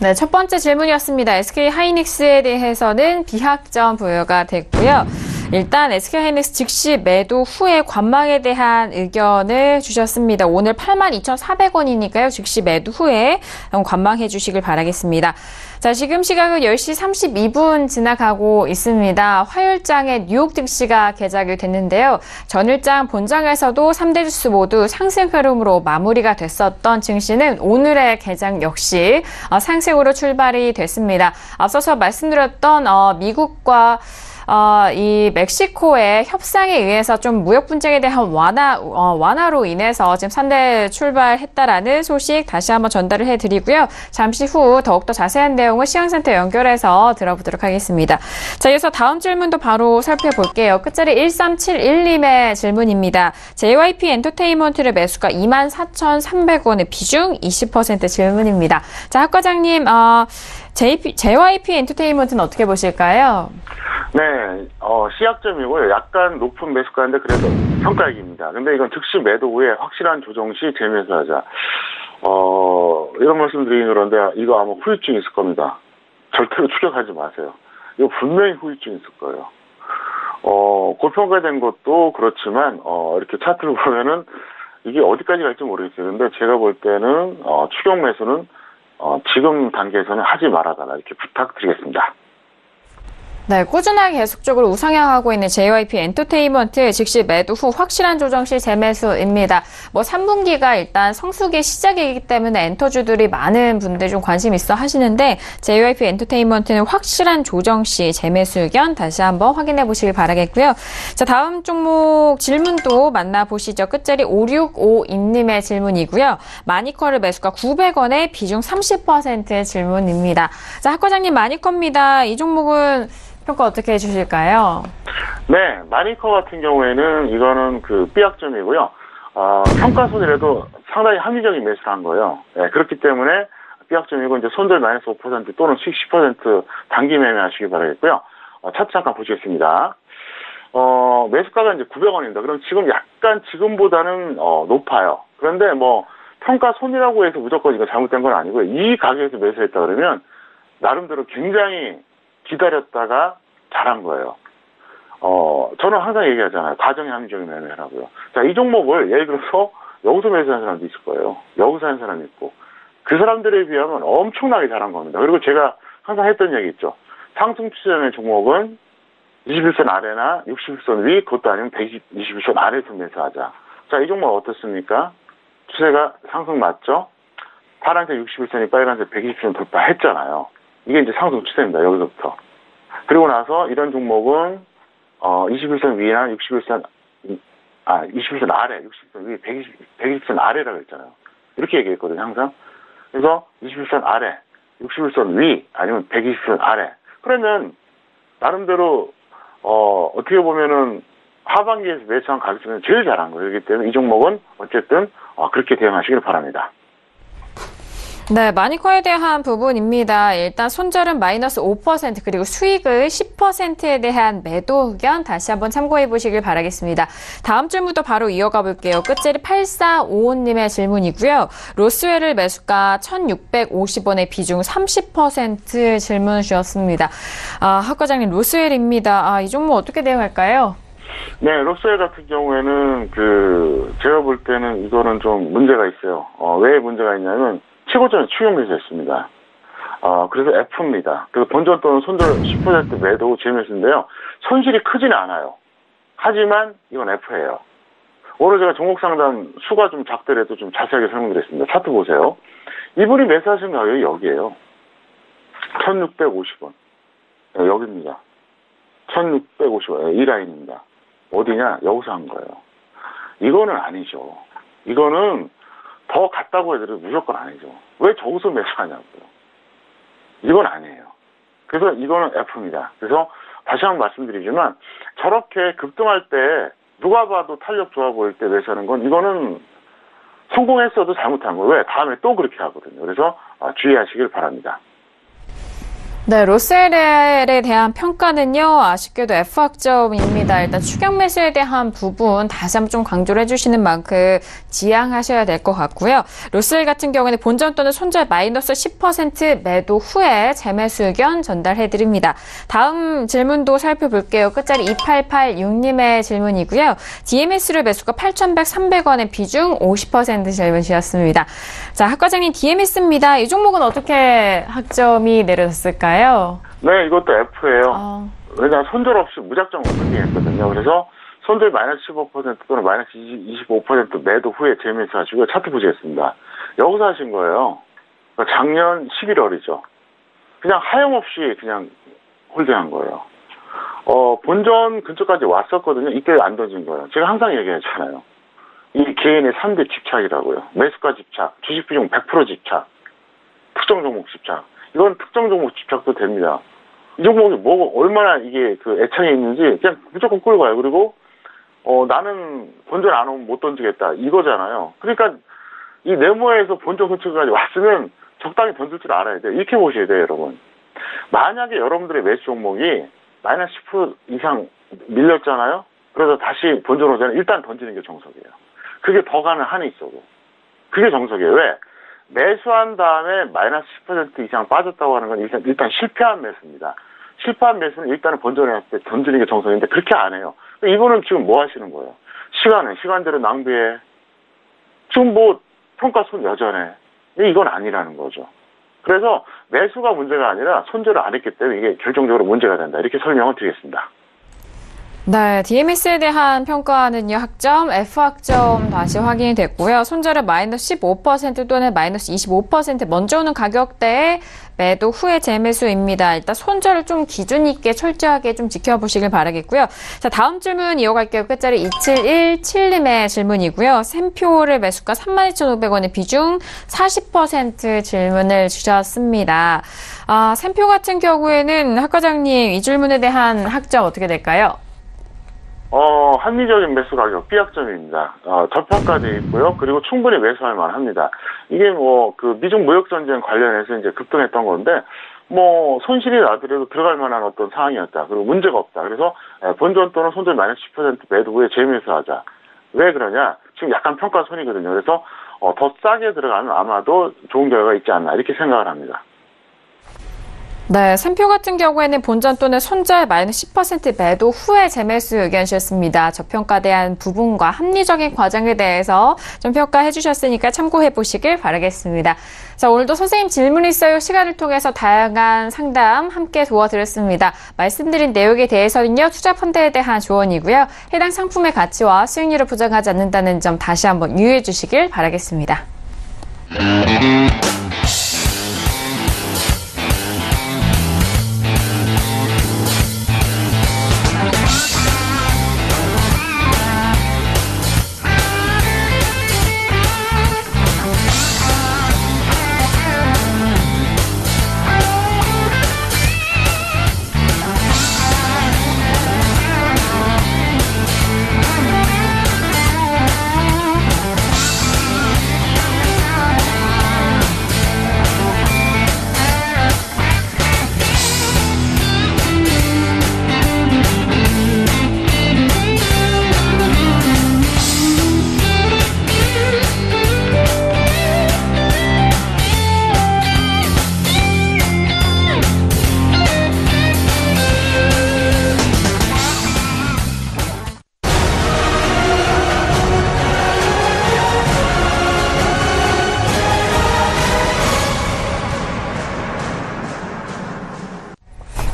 네, 첫 번째 질문이었습니다. SK하이닉스에 대해서는 비학점 부여가 됐고요. 일단 SK하이닉스 즉시 매도 후에 관망에 대한 의견을 주셨습니다. 오늘 82,400원이니까요. 즉시 매도 후에 관망해 주시길 바라겠습니다. 자, 지금 시각은 10시 32분 지나가고 있습니다. 화요일장에 뉴욕 증시가 개장이 됐는데요. 전일장 본장에서도 3대 주스 모두 상승 흐름으로 마무리가 됐었던 증시는 오늘의 개장 역시 상승으로 출발이 됐습니다. 앞서서 말씀드렸던 미국과 이 멕시코의 협상에 의해서 좀 무역 분쟁에 대한 완화로 인해서 지금 3대 출발했다라는 소식 다시 한번 전달을 해드리고요. 잠시 후 더욱더 자세한 내용을 시황센터 연결해서 들어보도록 하겠습니다. 자, 이어서 다음 질문도 바로 살펴볼게요. 끝자리 1371님의 질문입니다. JYP 엔터테인먼트를 매수가 24,300원의 비중 20% 질문입니다. 자, 학 과장님, JYP 엔터테인먼트는 어떻게 보실까요? 네, C학점이고요. 약간 높은 매수가인데 그래도 평가액입니다. 근데 이건 즉시 매도 후에 확실한 조정 시 재매수하자. 이런 말씀 드리긴 그런데 이거 아마 후유증이 있을 겁니다. 절대로 추격하지 마세요. 이거 분명히 후유증이 있을 거예요. 고평가된 것도 그렇지만, 이렇게 차트를 보면은 이게 어디까지 갈지 모르겠어요. 근데 제가 볼 때는, 추격 매수는, 지금 단계에서는 하지 말아달라. 이렇게 부탁드리겠습니다. 네, 꾸준하게 계속적으로 우상향하고 있는 JYP 엔터테인먼트 즉시 매도 후 확실한 조정 시 재매수입니다. 3분기가 일단 성수기 시작이기 때문에 엔터주들이 많은 분들 좀 관심 있어 하시는데 JYP 엔터테인먼트는 확실한 조정 시 재매수 의견 다시 한번 확인해 보시길 바라겠고요. 자, 다음 종목 질문도 만나보시죠. 끝자리 5652님의 질문이고요. 마니커를 매수가 900원에 비중 30% 질문입니다. 자, 학 과장님 마니커입니다. 이 종목은 평가 어떻게 해주실까요? 네, 마니커 같은 경우에는 이거는 그 B학점이고요. 평가손이라도 상당히 합리적인 매수를 한 거예요. 네, 그렇기 때문에 B학점이고 이제 손절 마이너스 5% 또는 수익 10% 단기 매매하시기 바라겠고요. 차트 잠깐 보시겠습니다. 매수가가 이제 900원입니다. 그럼 지금 약간 지금보다는 높아요. 그런데 평가손이라고 해서 무조건 이거 잘못된 건 아니고요. 이 가격에서 매수했다 그러면 나름대로 굉장히 기다렸다가 잘한 거예요. 저는 항상 얘기하잖아요. 가정의 합리적인 매매라고요. 자, 이 종목을 예를 들어서 여기서 매수한 사람도 있을 거예요. 여기서 한 사람이 있고. 그 사람들에 비하면 엄청나게 잘한 겁니다. 그리고 제가 항상 했던 얘기 있죠. 상승 추세의 종목은 21선 아래나 61선 위, 그것도 아니면 121선 아래에서 매수하자. 자, 이 종목 어떻습니까? 추세가 상승 맞죠? 파란색 61선이 빨간색 120선 돌파했잖아요. 이게 이제 상승 추세입니다. 여기서부터. 그리고 나서 이런 종목은 21선 위나 21선 아래, 60선 위, 120선 아래라고 했잖아요. 이렇게 얘기했거든요, 항상. 그래서 21선 아래, 61선 위, 아니면 120선 아래. 그러면 나름대로 어떻게 보면은 하반기에서 매수한 가격 중에 제일 잘한 거예요. 그렇기 때문에 이 종목은 어쨌든 그렇게 대응하시길 바랍니다. 네, 마니커에 대한 부분입니다. 일단 손절은 마이너스 5% 그리고 수익을 10%에 대한 매도 의견 다시 한번 참고해 보시길 바라겠습니다. 다음 질문도 바로 이어가 볼게요. 끝자리 8455님의 질문이고요. 로스웰을 매수가 1,650원의 비중 30% 질문 주셨습니다. 학 과장님, 로스웰입니다. 이 종목 어떻게 대응할까요? 네, 로스웰 같은 경우에는 제가 볼 때는 이거는 좀 문제가 있어요. 왜 문제가 있냐면 최고점에 추격 매수했습니다. 그래서 F입니다. 그래서 본전 또는 손절 10% 매도 재매수인데요. 손실이 크지는 않아요. 하지만 이건 F예요. 오늘 제가 종목 상담 수가 좀 작더라도 좀 자세하게 설명드렸습니다. 차트 보세요. 이분이 매수하신 가격이 여기에요. 1,650원. 여기입니다. 1,650원. 이 라인입니다. 어디냐? 여기서 한 거예요. 이거는 아니죠. 이거는 더 갔다고 해도 무조건 아니죠. 왜 저기서 매수하냐고요. 이건 아니에요. 그래서 이거는 F입니다. 그래서 다시 한번 말씀드리지만 저렇게 급등할 때 누가 봐도 탄력 좋아 보일 때 매수하는 건 이거는 성공했어도 잘못한 거예요. 왜? 다음에 또 그렇게 하거든요. 그래서 주의하시길 바랍니다. 네, 로스웰에 대한 평가는요, 아쉽게도 F학점입니다. 일단 추격 매수에 대한 부분 다시 한번 좀 강조를 해주시는 만큼 지양하셔야 될 것 같고요. 로스웰 같은 경우에는 본전 또는 손절 마이너스 10% 매도 후에 재매수 의견 전달해드립니다. 다음 질문도 살펴볼게요. 끝자리 2886님의 질문이고요. DMS를 매수가 8,100, 300원의 비중 50% 질문 주셨습니다. 자, 학 과장님, DMS입니다. 이 종목은 어떻게 학점이 내려졌을까요? 네, 이것도 F예요. 왜냐하면 손절 없이 무작정 오픈했거든요. 그래서 손절 마이너스 15% 또는 마이너스 25% 매도 후에 재매수 하시고 차트 보시겠습니다. 여기서 하신 거예요. 그러니까 작년 11월이죠. 그냥 하염없이 그냥 홀딩한 거예요. 본전 근처까지 왔었거든요. 이때 안 던진 거예요. 제가 항상 얘기하잖아요. 이 개인의 3대 집착이라고요. 매수가 집착, 주식 비중 100% 집착, 특정 종목 집착. 이건 특정 종목 집착도 됩니다. 이 종목이 얼마나 이게 애착이 있는지 그냥 무조건 끌고 가요. 그리고, 나는 본전 안 오면 못 던지겠다. 이거잖아요. 그러니까 이 네모에서 본전 근처까지 왔으면 적당히 던질 줄 알아야 돼요. 이렇게 보셔야 돼요, 여러분. 만약에 여러분들의 매수 종목이 마이너스 10% 이상 밀렸잖아요. 그래서 다시 본전 오잖아요. 일단 던지는 게 정석이에요. 그게 더 가는 한이 있어도. 그게 정석이에요. 왜? 매수한 다음에 마이너스 10% 이상 빠졌다고 하는 건 일단 실패한 매수입니다. 실패한 매수는 일단은 본전에 왔을 때 던지는 게 정석인데 그렇게 안 해요. 이분은 지금 뭐 하시는 거예요? 시간대로 낭비해. 지금 평가손 여전해. 이건 아니라는 거죠. 그래서 매수가 문제가 아니라 손절을 안 했기 때문에 이게 결정적으로 문제가 된다. 이렇게 설명을 드리겠습니다. 네, DMS에 대한 평가는요, 학점, F학점 다시 확인이 됐고요. 손절은 마이너스 15% 또는 마이너스 25% 먼저 오는 가격대에 매도 후에 재매수입니다. 일단 손절을 좀 기준 있게 철저하게 좀 지켜보시길 바라겠고요. 자, 다음 질문 이어갈게요. 끝자리 2717님의 질문이고요. 샘표를 매수가 32,500원의 비중 40% 질문을 주셨습니다. 샘표 같은 경우에는 학 과장님, 이 질문에 대한 학점 어떻게 될까요? 합리적인 매수 가격, B학점입니다. 저평가되어 있고요. 그리고 충분히 매수할 만합니다. 이게 미중 무역 전쟁 관련해서 이제 급등했던 건데, 손실이 나더라도 들어갈 만한 어떤 상황이었다. 그리고 문제가 없다. 그래서 본전 또는 손절 마이너스 10% 매도 후에 재매수하자. 왜 그러냐? 지금 약간 평가손이거든요. 그래서 더 싸게 들어가면 아마도 좋은 결과가 있지 않나 이렇게 생각을 합니다. 네, 샘표 같은 경우에는 본전 또는 손절 마이너스 10% 매도 후에 재매수 의견 주셨습니다. 저평가대한 부분과 합리적인 과정에 대해서 좀 평가해 주셨으니까 참고해 보시길 바라겠습니다. 자, 오늘도 선생님 질문 있어요. 시간을 통해서 다양한 상담 함께 도와드렸습니다. 말씀드린 내용에 대해서는요, 투자 펀드에 대한 조언이고요. 해당 상품의 가치와 수익률을 보장하지 않는다는 점 다시 한번 유의해 주시길 바라겠습니다.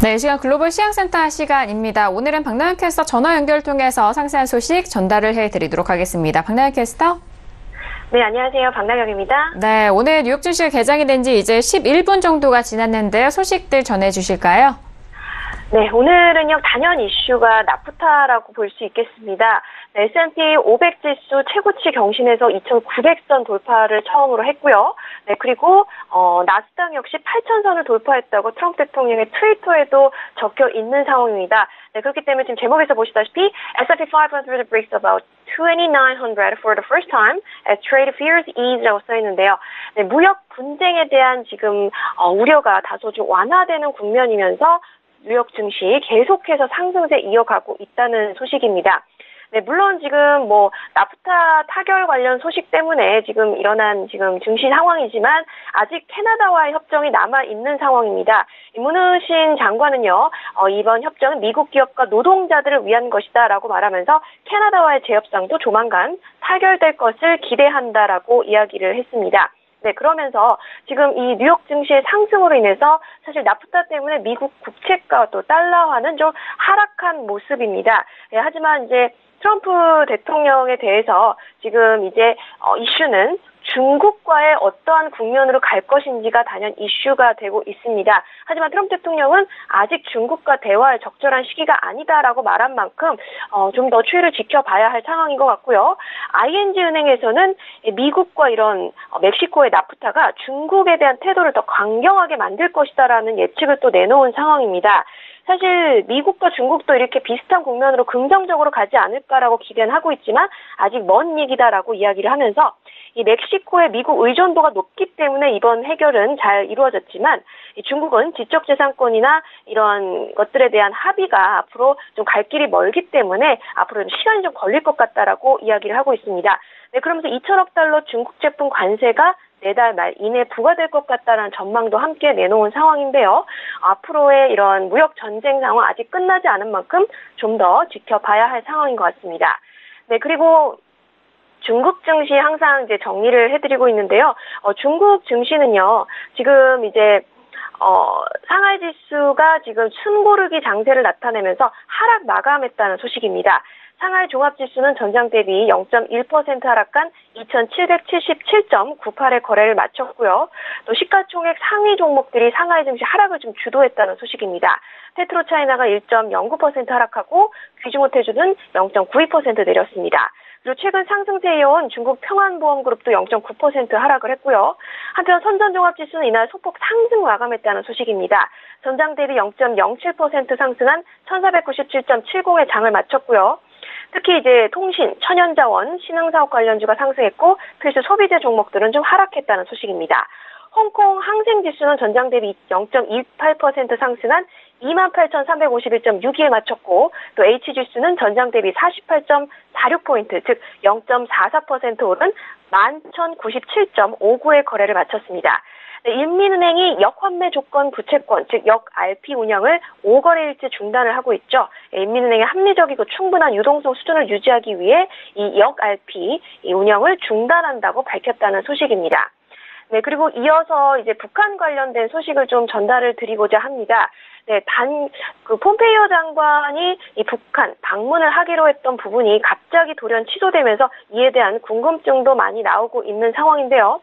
네, 이 시간 글로벌 시향센터 시간입니다. 오늘은 박나연 캐스터 전화 연결 통해서 상세한 소식 전달을 해드리도록 하겠습니다. 박나연 캐스터. 네, 안녕하세요. 박나경입니다. 네, 오늘 뉴욕 증시가 개장이 된 지 이제 11분 정도가 지났는데요. 소식들 전해주실까요? 네, 오늘은요, 단연 이슈가 나프타라고 볼 수 있겠습니다. 네, S&P 500 지수 최고치 경신에서 2,900선 돌파를 처음으로 했고요. 네, 그리고 나스닥 역시 8,000선을 돌파했다고 트럼프 대통령의 트위터에도 적혀 있는 상황입니다. 네, 그렇기 때문에 지금 제목에서 보시다시피 S&P 500 breaks about 2,900 for the first time as trade fears ease라고 써 있는데요. 네, 무역 분쟁에 대한 지금 우려가 다소 좀 완화되는 국면이면서 뉴욕 증시 계속해서 상승세 이어가고 있다는 소식입니다. 네, 물론 지금 나프타 타결 관련 소식 때문에 지금 일어난 지금 증시 상황이지만 아직 캐나다와의 협정이 남아 있는 상황입니다. 문우신 장관은요, 이번 협정은 미국 기업과 노동자들을 위한 것이다라고 말하면서 캐나다와의 재협상도 조만간 타결될 것을 기대한다라고 이야기를 했습니다. 네, 그러면서 지금 이 뉴욕 증시의 상승으로 인해서 사실 나프타 때문에 미국 국채가 또 달러화는 좀 하락한 모습입니다. 네, 하지만 이제 트럼프 대통령에 대해서 지금 이제 이슈는 중국과의 어떠한 국면으로 갈 것인지가 단연 이슈가 되고 있습니다. 하지만 트럼프 대통령은 아직 중국과 대화할 적절한 시기가 아니다라고 말한 만큼 좀 더 추이를 지켜봐야 할 상황인 것 같고요. ING 은행에서는 미국과 이런 멕시코의 나프타가 중국에 대한 태도를 더 강경하게 만들 것이다라는 예측을 또 내놓은 상황입니다. 사실 미국과 중국도 이렇게 비슷한 국면으로 긍정적으로 가지 않을까라고 기대는 하고 있지만 아직 먼 얘기다라고 이야기를 하면서 이 멕시코의 미국 의존도가 높기 때문에 이번 해결은 잘 이루어졌지만 이 중국은 지적재산권이나 이런 것들에 대한 합의가 앞으로 좀 갈 길이 멀기 때문에 앞으로 시간이 좀 걸릴 것 같다라고 이야기를 하고 있습니다. 네, 그러면서 2천억 달러 중국 제품 관세가 내달 말 이내 부과될 것 같다는 전망도 함께 내놓은 상황인데요. 앞으로의 이런 무역 전쟁 상황 아직 끝나지 않은 만큼 좀 더 지켜봐야 할 상황인 것 같습니다. 네, 그리고 중국 증시 항상 이제 정리를 해드리고 있는데요. 중국 증시는요, 지금 이제 상하이 지수가 지금 숨고르기 장세를 나타내면서 하락 마감했다는 소식입니다. 상하이 종합지수는 전장 대비 0.1% 하락한 2,777.98의 거래를 마쳤고요. 또 시가총액 상위 종목들이 상하이 증시 하락을 좀 주도했다는 소식입니다. 페트로차이나가 1.09% 하락하고 귀중호테주는 0.92% 내렸습니다. 그리고 최근 상승세 이어온 중국 평안보험그룹도 0.9% 하락을 했고요. 한편 선전종합지수는 이날 소폭 상승 마감했다는 소식입니다. 전장 대비 0.07% 상승한 1,497.70의 장을 마쳤고요. 특히 이제 통신, 천연자원, 신흥사업 관련주가 상승했고 필수 소비재 종목들은 좀 하락했다는 소식입니다. 홍콩 항생지수는 전장 대비 0.28% 상승한 28,351.62에 마쳤고 또 H지수는 전장 대비 48.46포인트, 즉 0.44% 오른 11,097.59의 거래를 마쳤습니다. 네, 인민은행이 역환매 조건 부채권, 즉 역-RP 운영을 5거래일째 중단을 하고 있죠. 네, 인민은행의 합리적이고 충분한 유동성 수준을 유지하기 위해 이 역-RP 이 운영을 중단한다고 밝혔다는 소식입니다. 네, 그리고 이어서 이제 북한 관련된 소식을 좀 전달을 드리고자 합니다. 네, 폼페이오 장관이 이 북한 방문을 하기로 했던 부분이 갑자기 돌연 취소되면서 이에 대한 궁금증도 많이 나오고 있는 상황인데요.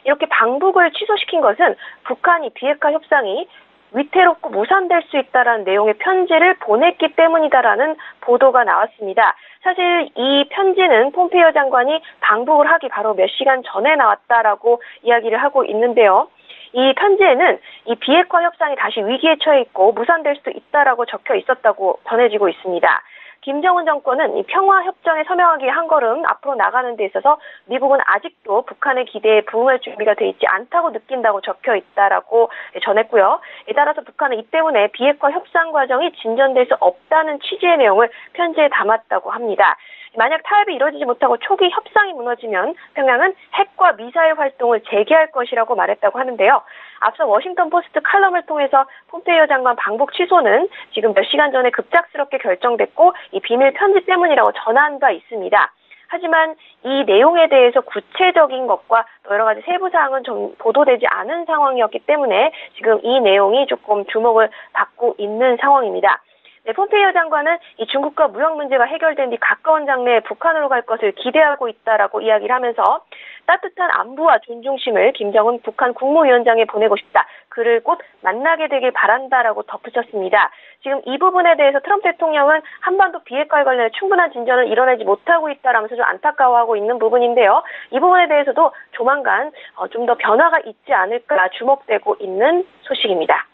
이렇게 방북을 취소시킨 것은 북한이 비핵화 협상이 위태롭고 무산될 수 있다라는 내용의 편지를 보냈기 때문이다라는 보도가 나왔습니다. 사실 이 편지는 폼페이오 장관이 방북을 하기 바로 몇 시간 전에 나왔다라고 이야기를 하고 있는데요. 이 편지에는 이 비핵화 협상이 다시 위기에 처해 있고 무산될 수도 있다라고 적혀 있었다고 전해지고 있습니다. 김정은 정권은 이 평화협정에 서명하기 한 걸음 앞으로 나가는 데 있어서 미국은 아직도 북한의 기대에 부응할 준비가 돼 있지 않다고 느낀다고 적혀 있다라고 전했고요. 따라서 북한은 이 때문에 비핵화 협상 과정이 진전될 수 없다는 취지의 내용을 편지에 담았다고 합니다. 만약 타협이 이루어지지 못하고 초기 협상이 무너지면 평양은 핵과 미사일 활동을 재개할 것이라고 말했다고 하는데요. 앞서 워싱턴 포스트 칼럼을 통해서 폼페이오 장관 방북 취소는 지금 몇 시간 전에 급작스럽게 결정됐고 이 비밀 편지 때문이라고 전한 바 있습니다. 하지만 이 내용에 대해서 구체적인 것과 여러 가지 세부 사항은 좀 보도되지 않은 상황이었기 때문에 지금 이 내용이 조금 주목을 받고 있는 상황입니다. 네, 폼페이오 장관은 이 중국과 무역 문제가 해결된 뒤 가까운 장래에 북한으로 갈 것을 기대하고 있다라고 이야기를 하면서 따뜻한 안부와 존중심을 김정은 북한 국무위원장에 보내고 싶다. 그를 곧 만나게 되길 바란다라고 덧붙였습니다. 지금 이 부분에 대해서 트럼프 대통령은 한반도 비핵화에 관련해 충분한 진전을 이뤄내지 못하고 있다라면서 좀 안타까워하고 있는 부분인데요. 이 부분에 대해서도 조만간 좀 더 변화가 있지 않을까 주목되고 있는 소식입니다.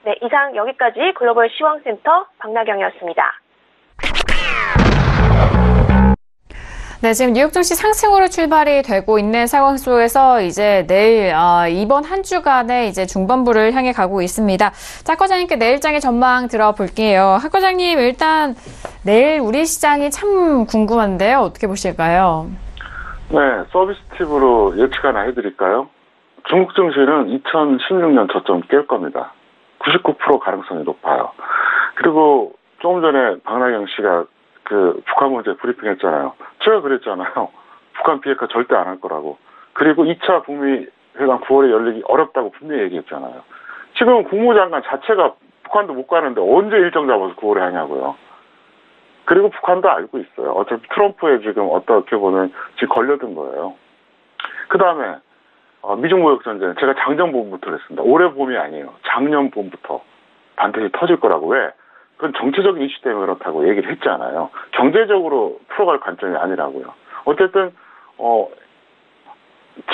네, 이상 여기까지 글로벌 시황센터 박나경이었습니다. 네, 지금 뉴욕 증시 상승으로 출발이 되고 있는 상황 속에서 이제 내일 이번 한 주간의 이제 중반부를 향해 가고 있습니다. 자, 학 과장님께 내일장의 전망 들어볼게요. 학 과장님, 일단 내일 우리 시장이 참 궁금한데요. 어떻게 보실까요? 네, 서비스 팁으로 예측 하나 해드릴까요? 중국 증시는 2016년 저점 깰 겁니다. 99% 가능성이 높아요. 그리고 조금 전에 박나경 씨가 북한 문제 브리핑 했잖아요. 제가 그랬잖아요. 북한 비핵화 절대 안 할 거라고. 그리고 2차 북미 회담 9월에 열리기 어렵다고 분명히 얘기했잖아요. 지금 국무장관 자체가 북한도 못 가는데 언제 일정 잡아서 9월에 하냐고요. 그리고 북한도 알고 있어요. 어차피 트럼프에 지금 어떻게 보면 지금 걸려든 거예요. 그 다음에 미중 무역 전쟁 제가 작년 봄부터 그랬습니다. 올해 봄이 아니에요. 작년 봄부터 반드시 터질 거라고. 왜? 그건 정치적인 이슈 때문에 그렇다고 얘기를 했잖아요. 경제적으로 풀어갈 관점이 아니라고요. 어쨌든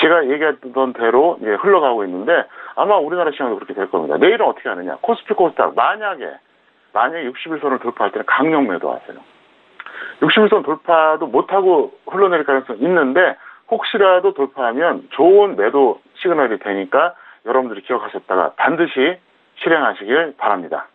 제가 얘기했던 대로 흘러가고 있는데 아마 우리나라 시장도 그렇게 될 겁니다. 내일은 어떻게 하느냐? 코스피 코스닥 만약에 61선을 돌파할 때는 강력 매도하세요. 61선 돌파도 못하고 흘러내릴 가능성이 있는데 혹시라도 돌파하면 좋은 매도 시그널이 되니까 여러분들이 기억하셨다가 반드시 실행하시길 바랍니다.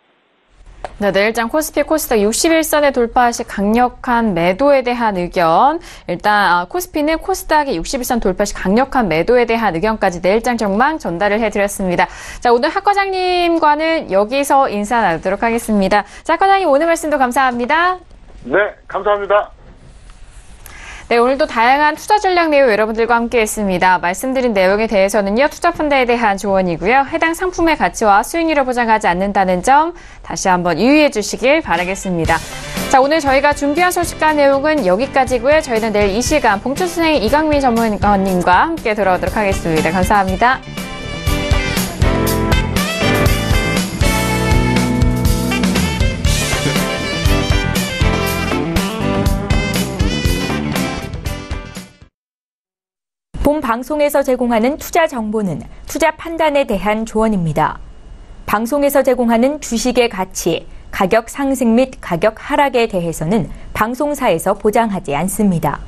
네, 내일장 코스피 코스닥 61선에 돌파하실 강력한 매도에 대한 의견. 일단 코스피는 코스닥이 61선 돌파 시 강력한 매도에 대한 의견까지 내일장 전망 전달을 해드렸습니다. 자, 오늘 학 과장님과는 여기서 인사 나누도록 하겠습니다. 자, 학 과장님 오늘 말씀도 감사합니다. 네, 감사합니다. 네, 오늘도 다양한 투자 전략 내용 여러분들과 함께했습니다. 말씀드린 내용에 대해서는요, 투자펀드에 대한 조언이고요. 해당 상품의 가치와 수익률을 보장하지 않는다는 점 다시 한번 유의해 주시길 바라겠습니다. 자, 오늘 저희가 준비한 소식과 내용은 여기까지고요. 저희는 내일 이 시간 봉투순행 이강민 전문가님과 함께 돌아오도록 하겠습니다. 감사합니다. 본 방송에서 제공하는 투자 정보는 투자 판단에 대한 조언입니다. 방송에서 제공하는 주식의 가치, 가격 상승 및 가격 하락에 대해서는 방송사에서 보장하지 않습니다.